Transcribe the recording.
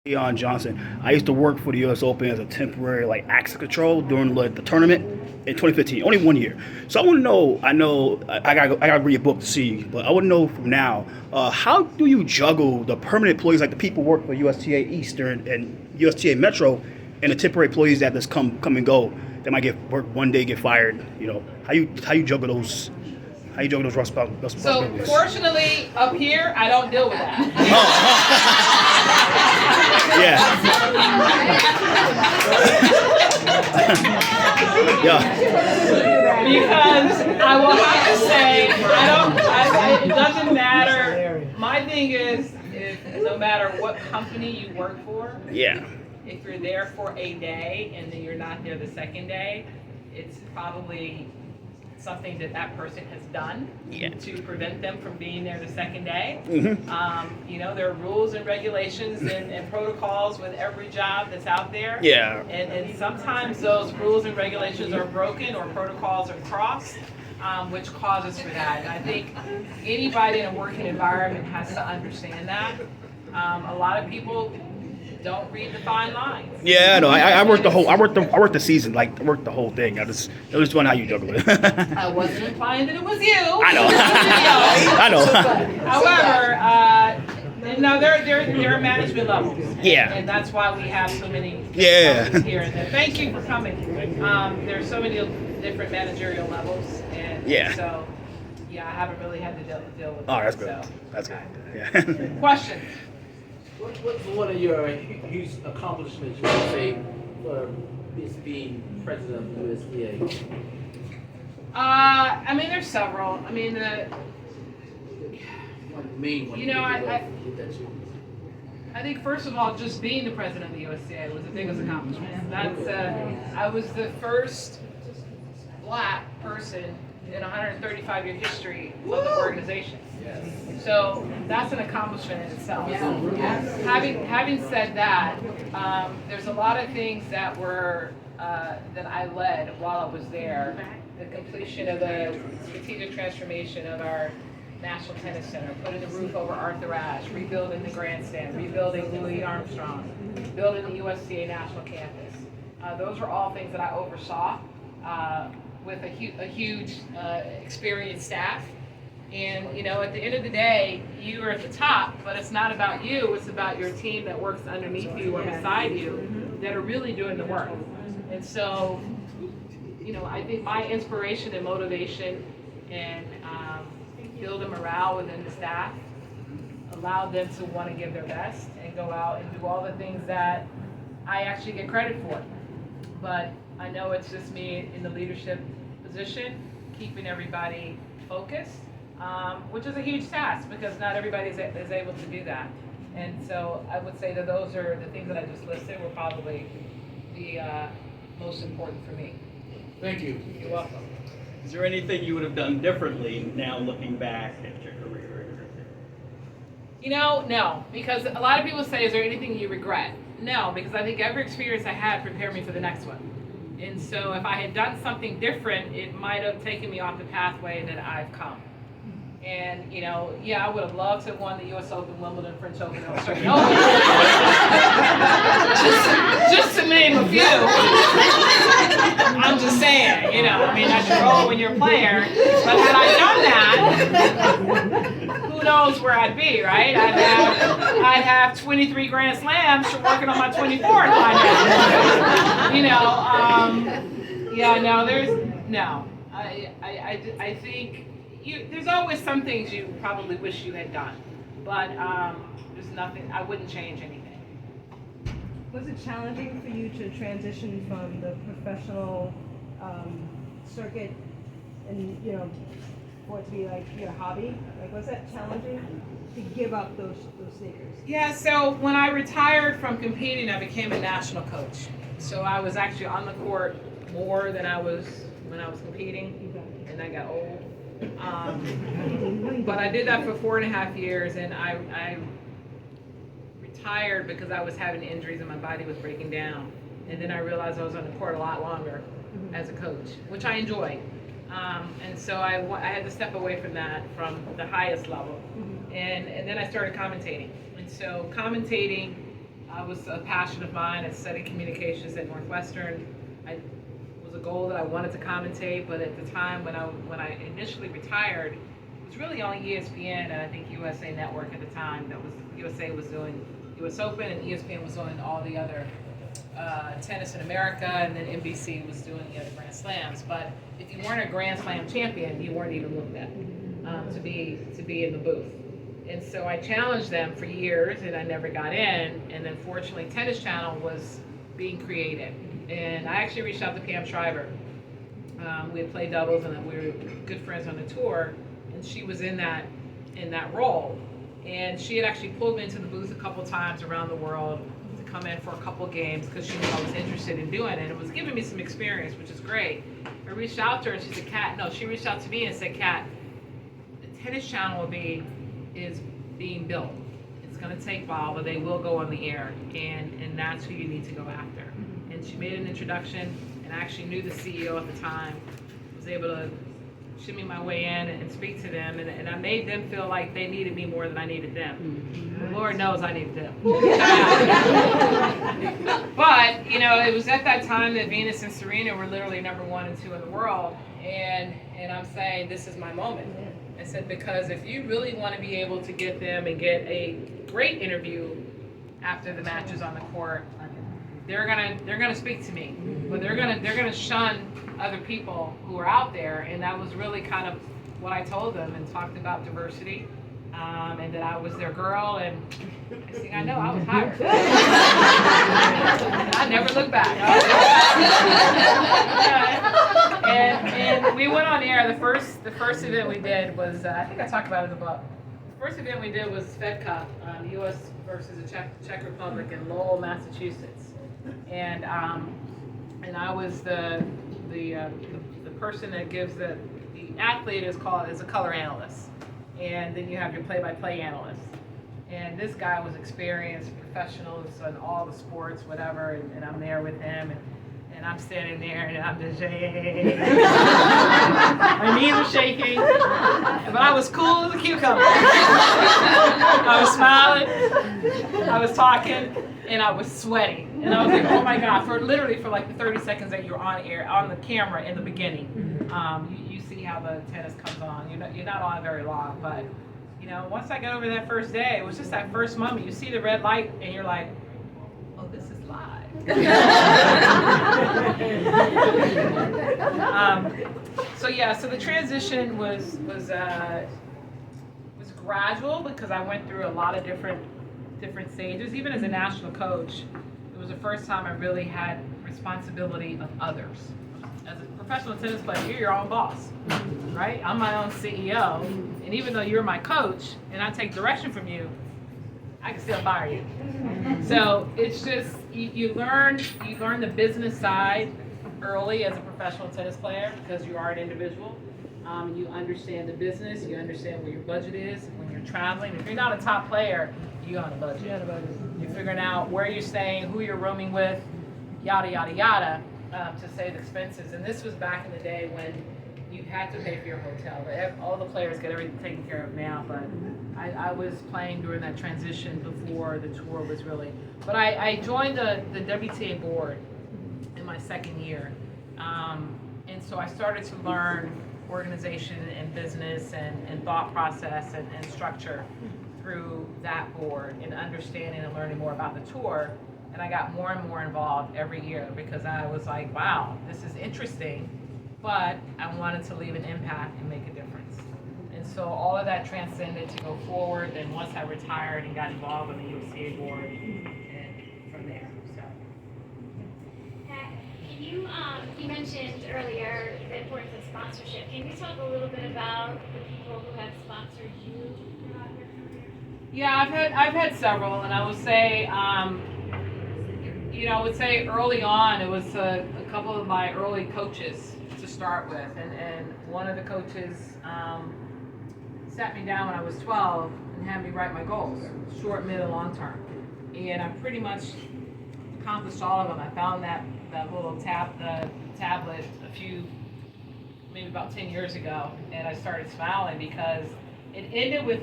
Leon Johnson. I used to work for the U.S. Open as a temporary access control during the tournament in 2015. Only 1 year. So I want to know. I know I got to read your book to see, but I want to know from now. How do you juggle the permanent employees like the people who work for USTA Eastern and USTA Metro, and the temporary employees that just come and go? They might get work one day, get fired. How you juggle those? How you juggle those So responsibilities? fortunately, up here, I don't deal with that. Yeah. Yeah. Because I will have to say, it doesn't matter. My thing is no matter what company you work for, Yeah. if you're there for a day and then you're not there the second day, it's probably something that person has done to prevent them from being there the second day. There are rules and regulations and protocols with every job that's out there. Yeah. And sometimes those rules and regulations are broken or protocols are crossed, which causes for that. And I think anybody in a working environment has to understand that. A lot of people don't read the fine lines. Yeah, no, I worked the the season, I worked the whole thing. It was wondering how you juggle it. I wasn't implying that it was you. I know. I know. However, there are management levels. Yeah. And that's why we have so many Yeah. here. And thank you for coming. There's so many different managerial levels, and so I haven't really had to deal with Oh, that's it, good. so. That's good. Yeah. Questions? What's one of your huge accomplishments you would say for being president of the USDA? There's several. One main one. I think first of all, just being the president of the USDA was the biggest accomplishment. I was the first Black person in 135-year history of the organization. So that's an accomplishment in itself. Having said that, there's a lot of things that I led while I was there. The completion of the strategic transformation of our National Tennis Center, putting the roof over Arthur Ashe, rebuilding the grandstand, rebuilding Louis Armstrong, building the USTA National Campus. Those were all things that I oversaw with a huge experienced staff. And at the end of the day, you are at the top, but it's not about you, it's about your team that works underneath you or beside you that are really doing the work. And so, I think my inspiration and motivation and building morale within the staff allowed them to want to give their best and go out and do all the things that I actually get credit for. But I know it's just me in the leadership position, keeping everybody focused. Which is a huge task because not everybody is able to do that. And so I would say that those are the things that I just listed were probably the most important for me. Thank you. You're welcome. Is there anything you would have done differently now looking back at your career? No, because a lot of people say, is there anything you regret? No, because I think every experience I had prepared me for the next one. And so if I had done something different, it might have taken me off the pathway that I've come. And, I would have loved to have won the U.S. Open, Wimbledon, French Open, and Australian Open. just to name a few. I'm just saying, that's your role when you're a player. But had I done that, who knows where I'd be, right? I'd have 23 Grand Slams working on my 24th by now. I think there's always some things you probably wish you had done, but there's nothing, I wouldn't change anything. Was it challenging for you to transition from the professional circuit and, for it to be like your hobby? Was that challenging to give up those sneakers? Yeah, so when I retired from competing, I became a national coach. So I was actually on the court more than I was when I was competing, and I got old. But I did that for 4.5 years, and I retired because I was having injuries and my body was breaking down. And then I realized I was on the court a lot longer as a coach, which I enjoyed. And so I had to step away from that, from the highest level. And then I started commentating. And so commentating was a passion of mine. I studied communications at Northwestern. It was a goal that I wanted to commentate, but at the time when I initially retired, it was really only ESPN and I think USA Network at the time that was USA was doing US Open and ESPN was doing all the other tennis in America, and then NBC was doing the other Grand Slams. But if you weren't a Grand Slam champion, you weren't even looked at to be in the booth. And so I challenged them for years, and I never got in. And then fortunately, Tennis Channel was being created, and I actually reached out to Pam Shriver. We had played doubles, and we were good friends on the tour, and she was in that role. And she had actually pulled me into the booth a couple times around the world to come in for a couple games because she knew I was interested in doing it. It was giving me some experience, which is great. I reached out to her, and she said, she reached out to me and said, Kat, the Tennis Channel is being built. It's going to take a while, but they will go on the air, and that's who you need to go after. And she made an introduction, and I actually knew the CEO at the time, was able to shimmy my way in and speak to them, and I made them feel like they needed me more than I needed them. Lord knows I needed them. But, it was at that time that Venus and Serena were literally number 1 and 2 in the world, and I'm saying, this is my moment. I said, because if you really want to be able to get them and get a great interview after the matches on the court, they're gonna speak to me, but they're gonna shun other people who are out there, and that was really kind of what I told them, and talked about diversity, and that I was their girl, and next thing I know, I was hired. And I never looked back. And we went on air. The first event we did was I think I talked about it in the book. The first event we did was Fed Cup, U.S. versus the Czech Republic in Lowell, Massachusetts. And I was the person that gives the athlete is a color analyst, and then you have your play-by-play analyst. And this guy was experienced, professional in all the sports, whatever, and I'm there with him, and I'm standing there, and I'm just shaking. My knees are shaking, but I was cool as a cucumber. I was smiling, I was talking, and I was sweating. And I was like, oh my God, for like the 30 seconds that you're on air, on the camera in the beginning, you see how the tennis comes on. You're not on very long, but once I got over that first day, it was just that first moment. You see the red light, and you're like, oh, this is live. So the transition was gradual because I went through a lot of different stages. Even as a national coach, it was the first time I really had responsibility of others. As a professional tennis player, you're your own boss, right? I'm my own CEO, and even though you're my coach and I take direction from you, I can still fire you. So it's just you learn the business side early as a professional tennis player because you are an individual. You understand the business, you understand where your budget is when you're traveling. If you're not a top player, you're on a budget. You're figuring out where you're staying, who you're rooming with, yada, yada, yada, to save expenses. And this was back in the day when you had to pay for your hotel. All the players get everything taken care of now, but I was playing during that transition before the tour was really. But I joined the WTA board in my second year. And so I started to learn organization and business and thought process and structure through that board and understanding and learning more about the tour. And I got more and more involved every year because I was like, wow, this is interesting, but I wanted to leave an impact and make a difference. And so all of that transcended to go forward. And once I retired and got involved in the USCA board, and from there. So. Can you mentioned earlier the importance of sponsorship. Can you talk a little bit about the people who have sponsored you throughout your career? Yeah, I've had several, and I would say, early on it was a couple of my early coaches to start with, and one of the coaches sat me down when I was 12 and had me write my goals, short, mid, and long term, and I pretty much accomplished all of them. I found that little tablet maybe about 10 years ago, and I started smiling because it ended with